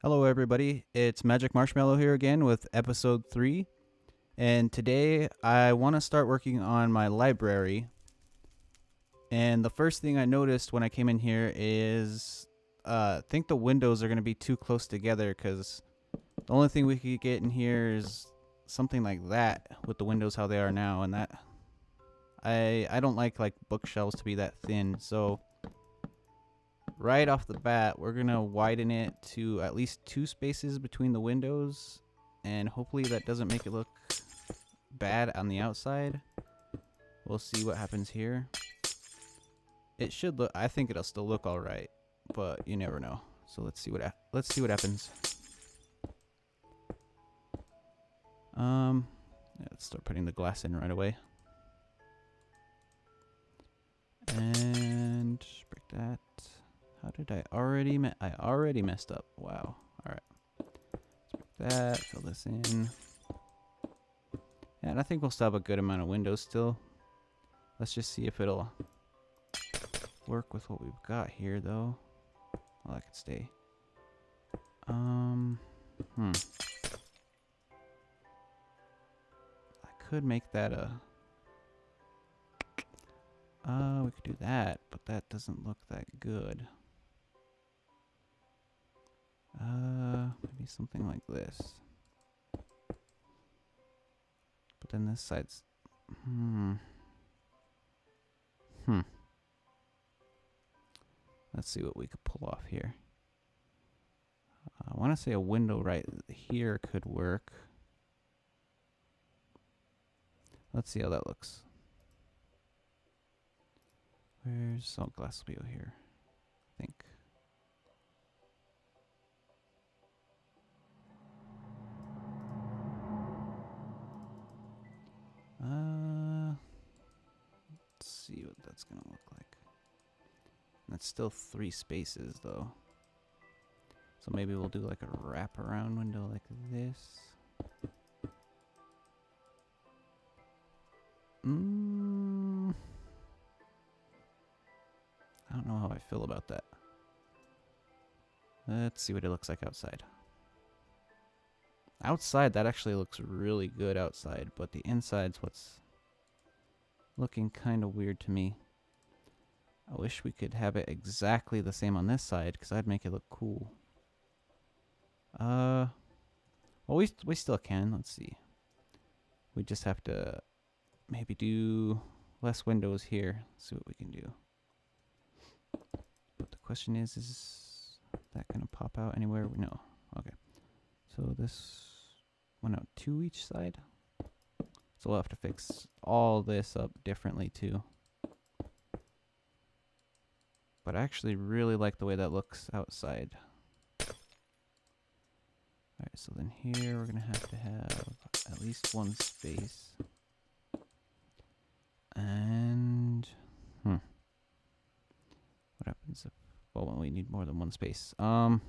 Hello, everybody. It's MagicMarshmello here again with episode 3. And today I want to start working on my library. And the first thing I noticed when I came in here is I think the windows are going to be too close together because the only thing we could get in here is something like that with the windows how they are now. And that I don't like bookshelves to be that thin. So right off the bat, we're going to widen it to at least 2 spaces between the windows, and hopefully that doesn't make it look bad on the outside. We'll see what happens here. It should look, I think it'll still look all right, but you never know. So let's see what happens. Let's start putting the glass in right away. And break that. How did I already messed up. Wow. All right. Let's break that, fill this in. Yeah, and I think we'll still have a good amount of windows still. Let's just see if it'll work with what we've got here, though. Well, that could stay. I could make that a... we could do that, but that doesn't look that good. Maybe something like this. But then this side's... Let's see what we could pull off here. I want to say a window right here could work. Let's see how that looks. Where's salt glass wheel here? I think. Let's see what that's gonna look like. That's still 3 spaces though. So maybe we'll do like a wraparound window like this. I don't know how I feel about that. Let's see what it looks like outside. Outside, that actually looks really good outside, but the inside's what's looking kind of weird to me. I wish we could have it exactly the same on this side, because that'd make it look cool. Well, we still can. Let's see. We just have to maybe do less windows here. See what we can do. But the question is that gonna pop out anywhere? No. Okay. So this went out 2 each side. So we'll have to fix all this up differently too. But I actually really like the way that looks outside. Alright, so then here we're gonna have to have at least 1 space. And what happens if, well, when we need more than 1 space? Let's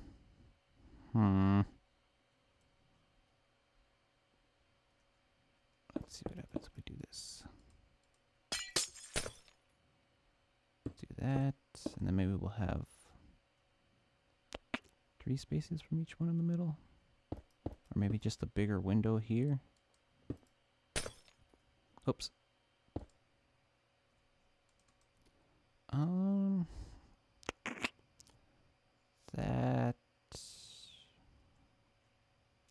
see what happens if we do this. Do that, and then maybe we'll have 3 spaces from each one in the middle. Or maybe just a bigger window here. Oops. That...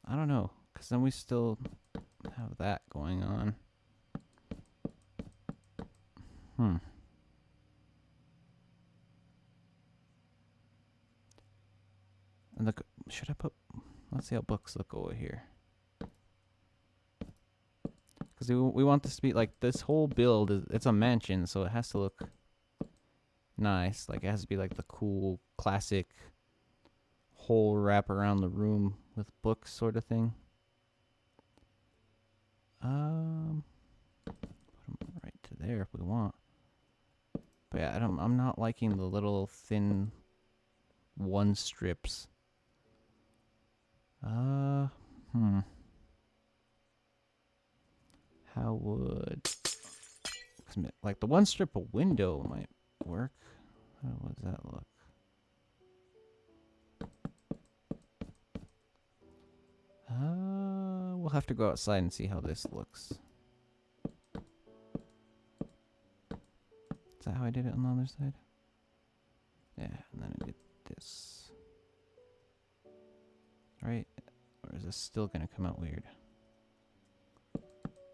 I don't know, because then we still have that going on. And look, should I put... Let's see how books look over here. Because we want this to be like, this whole build is, it's a mansion, so it has to look nice. Like, it has to be like the cool, classic whole wrap around the room with books sort of thing. Put them right to there if we want. But yeah, I'm not liking the little thin 1 strips. How would... Like, the 1 strip of window might work. How does that look? have to go outside and see how this looks. Is that how I did it on the other side? Yeah, and then I did this. Right? Or is this still gonna come out weird?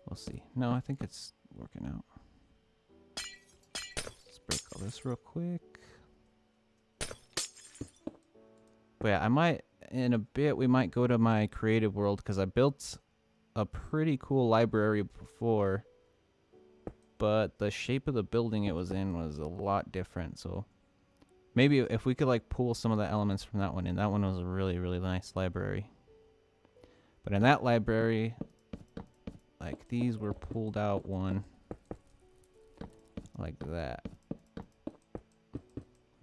We'll see. No, I think it's working out. Let's break all this real quick. But yeah, I might, in a bit, we might go to my creative world because I built a pretty cool library before, but the shape of the building it was in was a lot different. So maybe if we could like pull some of the elements from that one in, that one was a really, really nice library. But in that library, like these were pulled out one like that.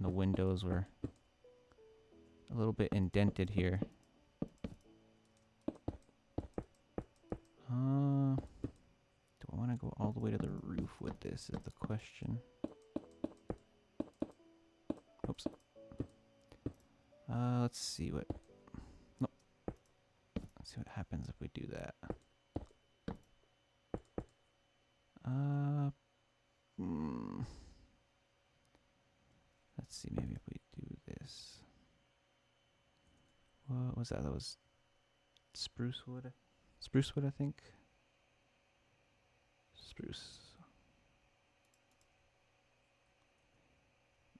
The windows were a little bit indented here. Do I want to go all the way to the roof with this is the question. Oops. Let's see what... Nope. Let's see what happens if we do that. Let's see, maybe if we do this. What was that? That was spruce wood? Spruce wood, I think. Spruce.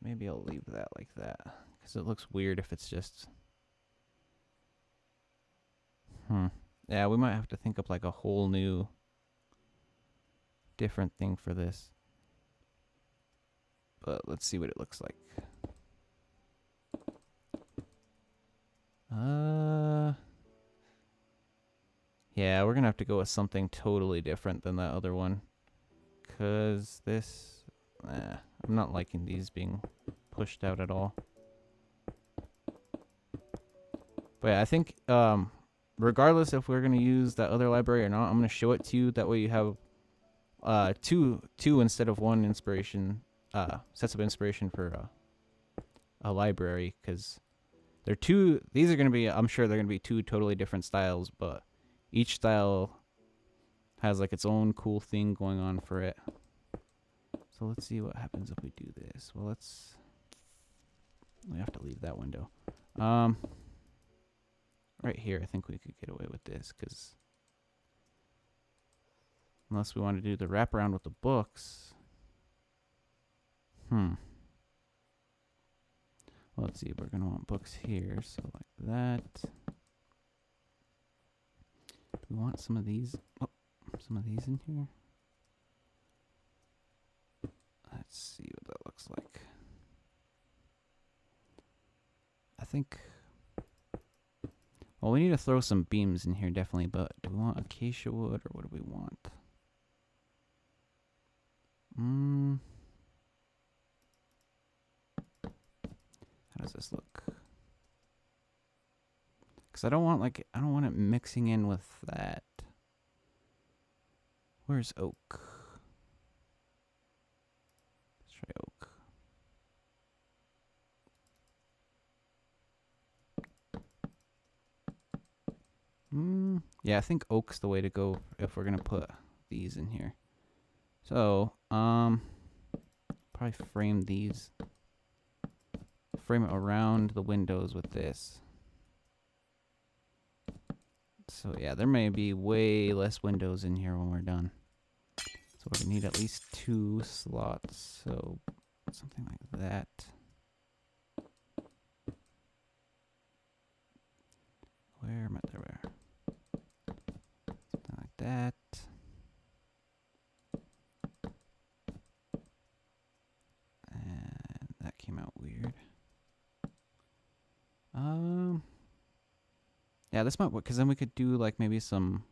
Maybe I'll leave that like that, because it looks weird if it's just... Yeah, we might have to think up like a whole new different thing for this. But let's see what it looks like. Yeah, we're gonna have to go with something totally different than that other one. Cause this, I'm not liking these being pushed out at all. But yeah, I think, regardless if we're gonna use that other library or not, I'm gonna show it to you. That way you have, two instead of one inspiration, sets of inspiration for a library. Cause they're two. These are gonna be. I'm sure they're gonna be two totally different styles, but each style has like its own cool thing going on for it. So let's see what happens if we do this. Well, we have to leave that window. Right here, I think we could get away with this, because unless we want to do the wraparound with the books. Well, let's see. We're gonna want books here, so like that. We want some of these. Oh, some of these in here. Let's see what that looks like. I think. Well, we need to throw some beams in here, definitely. But do we want acacia wood, or what do we want? How does this look? Because I don't want it mixing in with that. Where's oak? Let's try oak. Yeah, I think oak's the way to go if we're gonna put these in here. So, probably frame these. Frame it around the windows with this. So yeah, there may be way less windows in here when we're done. So we're gonna need at least 2 slots. So something like that. Where am I? There. Something like that. And that came out weird. Yeah, this might work, because then we could do like maybe some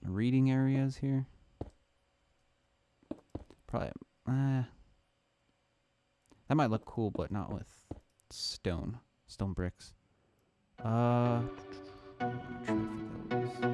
reading areas here. Probably, that might look cool, but not with stone bricks. Try for those.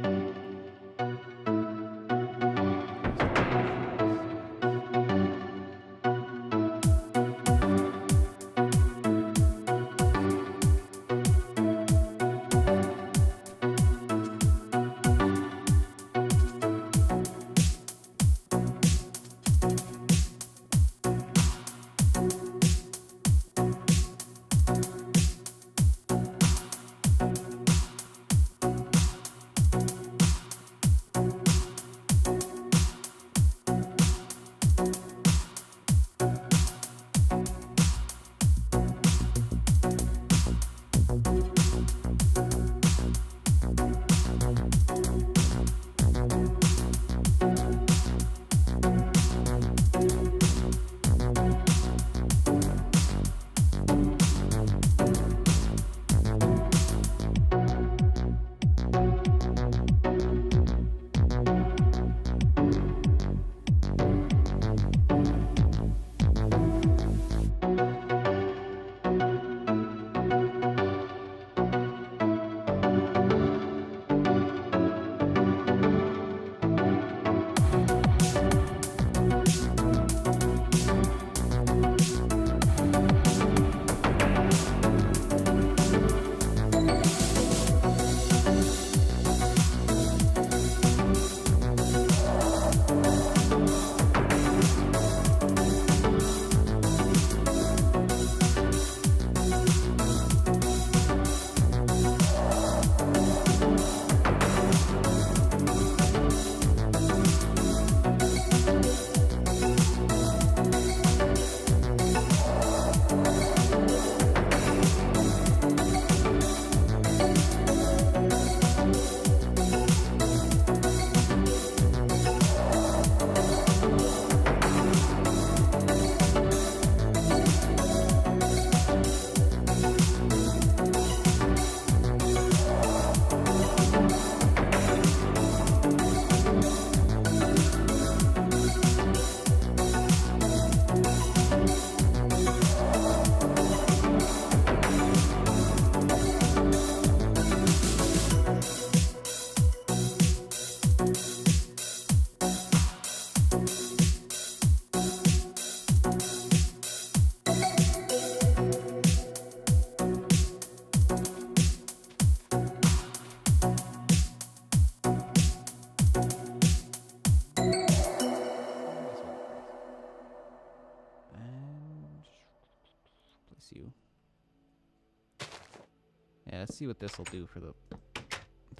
Yeah, let's see what this will do for the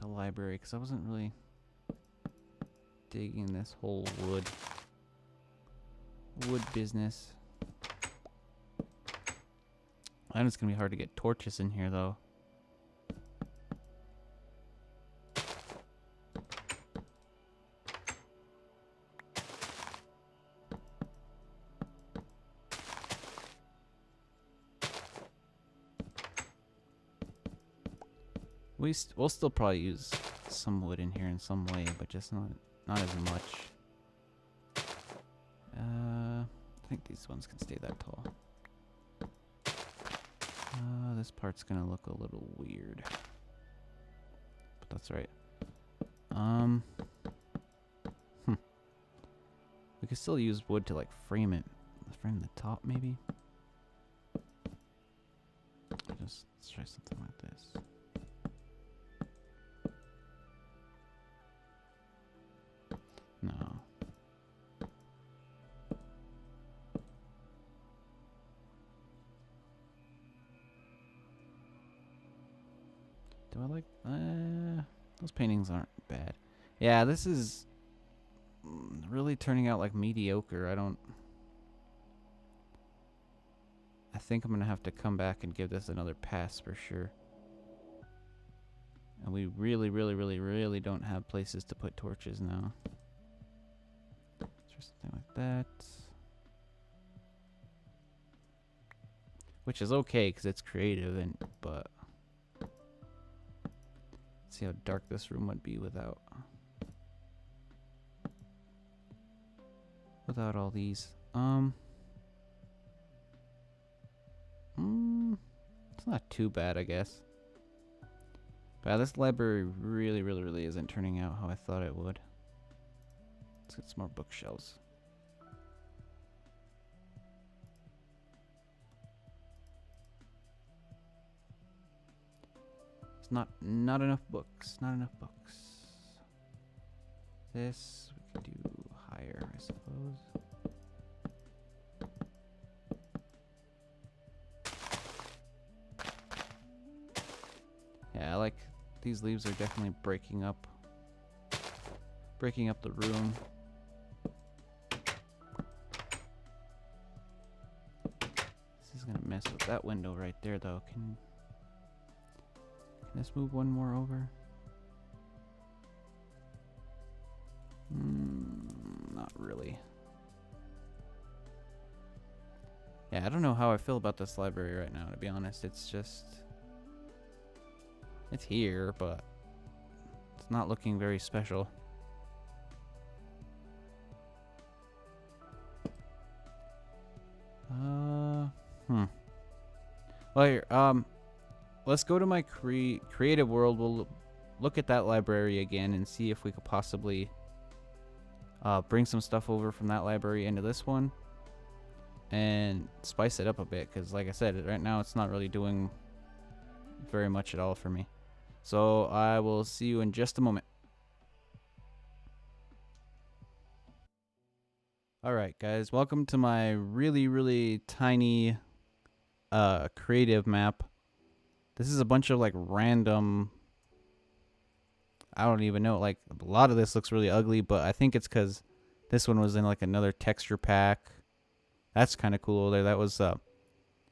library, because I wasn't really digging this whole wood business. And it's gonna be hard to get torches in here though. We'll still probably use some wood in here in some way, but just not as much. I think these ones can stay that tall. This part's gonna look a little weird, but that's right. We could still use wood to like frame it, frame the top maybe. Let's try something like this. No. Do I like... those paintings aren't bad. Yeah, this is really turning out like mediocre. I think I'm gonna have to come back and give this another pass for sure. And we really don't have places to put torches now. Let's try something like that. Which is okay because it's creative, but let's see how dark this room would be without all these. It's not too bad, I guess. But this library really isn't turning out how I thought it would. Let's get some more bookshelves. It's not enough books. Not enough books. This we could do higher, I suppose. Yeah, I like these leaves are definitely breaking up the room. This is gonna mess with that window right there though. Can this move one more over? Not really. Yeah, I don't know how I feel about this library right now, to be honest. It's just... it's here, but it's not looking very special. Well, here, let's go to my creative world. We'll look at that library again and see if we could possibly bring some stuff over from that library into this one and spice it up a bit, because like I said, right now it's not really doing very much at all for me. So I will see you in just a moment. Alright guys, welcome to my really tiny creative map. This is a bunch of like random, I don't even know, like a lot of this looks really ugly, but I think it's because this one was in like another texture pack. That's kind of cool there. That was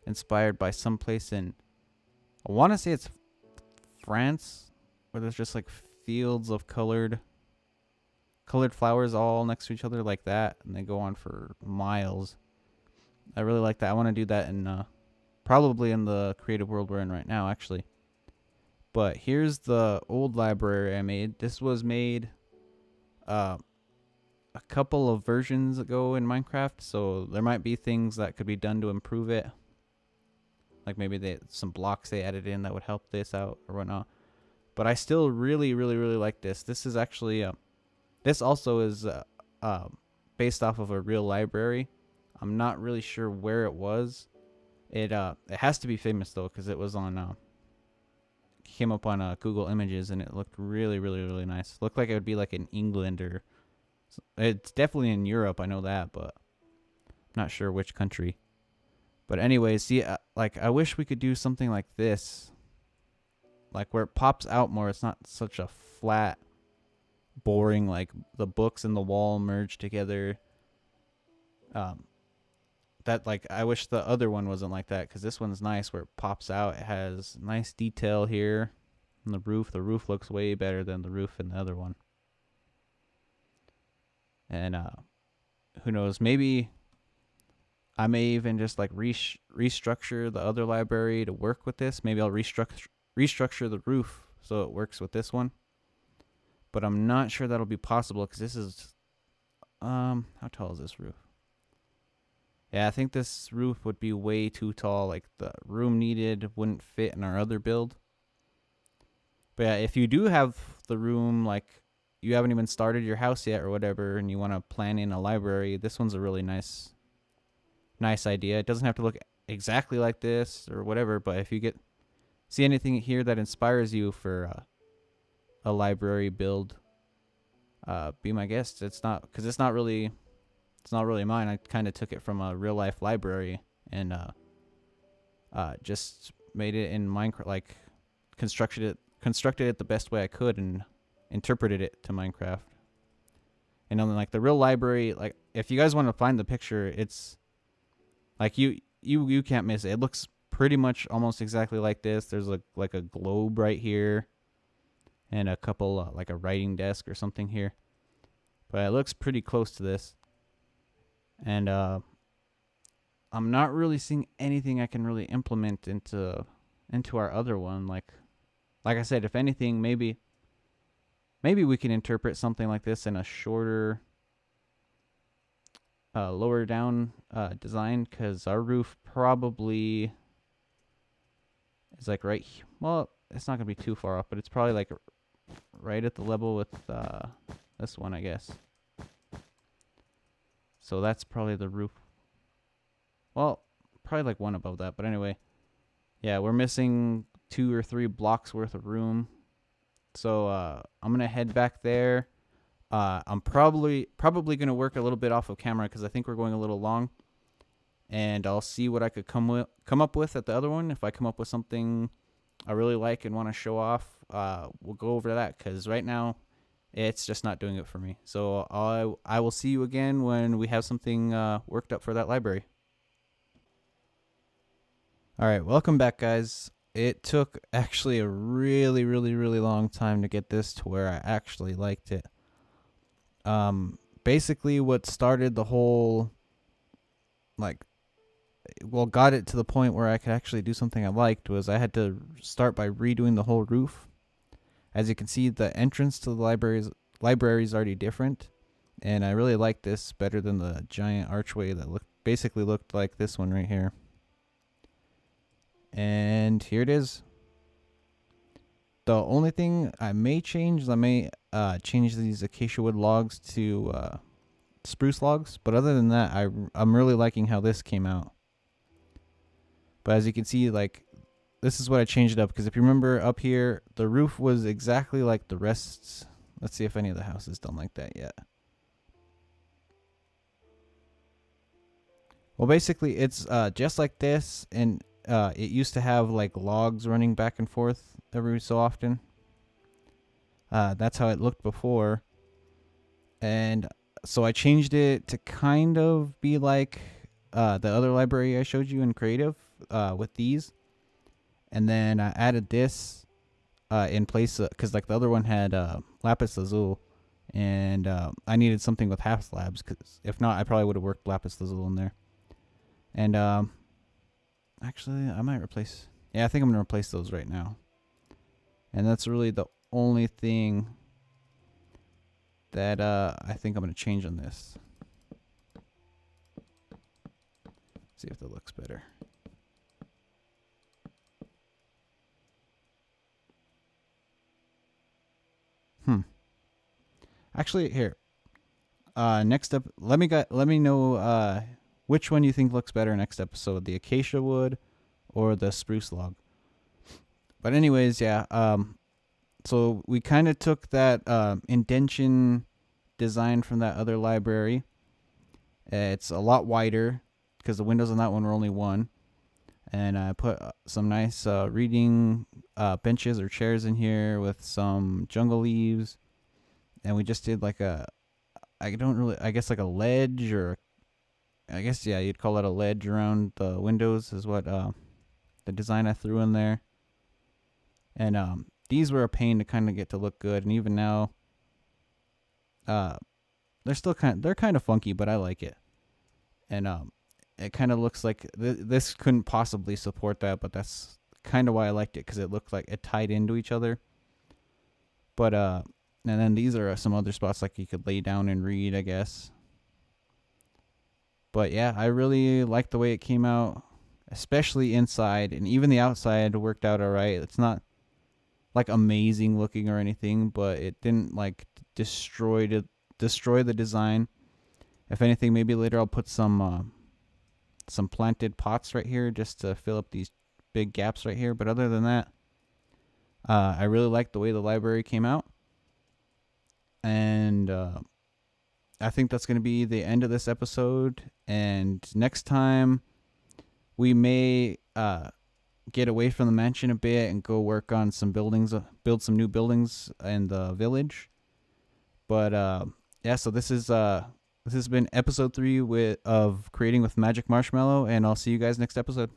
inspired by some place in, I want to say it's France, where there's just like fields of colored flowers all next to each other like that, and they go on for miles. I really like that. I want to do that in probably in the creative world we're in right now, actually. But here's the old library I made. This was made a couple of versions ago in Minecraft, so there might be things that could be done to improve it. Like maybe some blocks they added in that would help this out or whatnot. But I still really like this. This is actually this also is based off of a real library. I'm not really sure where it was. It has to be famous though, because it was on came up on Google Images, and it looked really nice. Looked like it would be like in England, or it's definitely in Europe. I know that, but I'm not sure which country. But anyways, see, like I wish we could do something like this like where it pops out more. It's not such a flat, boring, like the books and the wall merged together. That like I wish the other one wasn't like that, because this one's nice where it pops out. It has nice detail here on the roof. The roof looks way better than the roof in the other one. And who knows, maybe I may even just like restructure the other library to work with this. Maybe I'll restructure the roof so it works with this one. But I'm not sure that'll be possible, because this is how tall is this roof? Yeah, I think this roof would be way too tall. Like the room needed wouldn't fit in our other build. But yeah, if you do have the room, like you haven't even started your house yet or whatever, and you want to plan in a library, this one's a really nice idea. It doesn't have to look exactly like this or whatever, but if you see anything here that inspires you for a library build, be my guest. It's not really mine. I kind of took it from a real life library and just made it in Minecraft, like constructed it the best way I could and interpreted it to Minecraft. And then like the real library, like if you guys want to find the picture, it's like you can't miss it. It looks pretty much almost exactly like this. There's like a globe right here and a couple like a writing desk or something here. But it looks pretty close to this. And I'm not really seeing anything I can really implement into our other one. Like I said, if anything, maybe we can interpret something like this in a shorter, lower down design, because our roof probably is like right. Well, it's not gonna be too far off, but it's probably like right at the level with this one, I guess. So that's probably the roof. Well, probably like one above that. But anyway, yeah, we're missing 2 or 3 blocks worth of room. So I'm going to head back there. I'm probably going to work a little bit off of camera, because I think we're going a little long. And I'll see what I could come up with at the other one. If I come up with something I really like and want to show off, we'll go over that, because right now it's just not doing it for me. So I will see you again when we have something worked up for that library. All right, welcome back, guys. It took actually a really, really, really long time to get this to where I actually liked it. Basically what started the whole, got it to the point where I could actually do something I liked was I had to start by redoing the whole roof. As you can see, the entrance to the library is already different, and I really like this better than the giant archway that basically looked like this one right here. And here it is. The only thing I may change is I may change these acacia wood logs to spruce logs, but other than that, I'm really liking how this came out. But as you can see, like, this is what I changed it up, because if you remember up here, the roof was exactly like the rest. Let's see if any of the house is done like that yet. Well, basically, it's just like this, and it used to have like logs running back and forth every so often. That's how it looked before. And so I changed it to kind of be like the other library I showed you in creative with these. And then I added this in place, because like the other one had lapis lazuli, and I needed something with half slabs, because if not, I probably would have worked lapis lazuli in there. And actually, I might replace. Yeah, I think I'm gonna replace those right now. And that's really the only thing that I think I'm gonna change on this. See if that looks better. Actually, here. Next up, let me know which one you think looks better next episode, the acacia wood or the spruce log. But anyways, yeah. So we kind of took that indention design from that other library. It's a lot wider, because the windows on that one were only one. And I put some nice reading benches or chairs in here with some jungle leaves, and we just did like I guess like a ledge, or I guess, yeah, you'd call it a ledge around the windows is what the design I threw in there. And these were a pain to kind of get to look good, and even now, uh, they're kind of funky, but I like it. And it kind of looks like this couldn't possibly support that, but that's kind of why I liked it, because it looked like it tied into each other. But and then these are some other spots like you could lay down and read, I guess. But yeah, I really like the way it came out, especially inside, and even the outside worked out all right. It's not like amazing looking or anything, but it didn't like destroy the design. If anything, maybe later I'll put some planted pots right here just to fill up these big gaps right here. But other than that, I really like the way the library came out, and I think that's going to be the end of this episode. And next time, we may get away from the mansion a bit and go work on some buildings, build some new buildings in the village. But yeah, so this has been episode 3 of Creating with MagicMarshmello, and I'll see you guys next episode.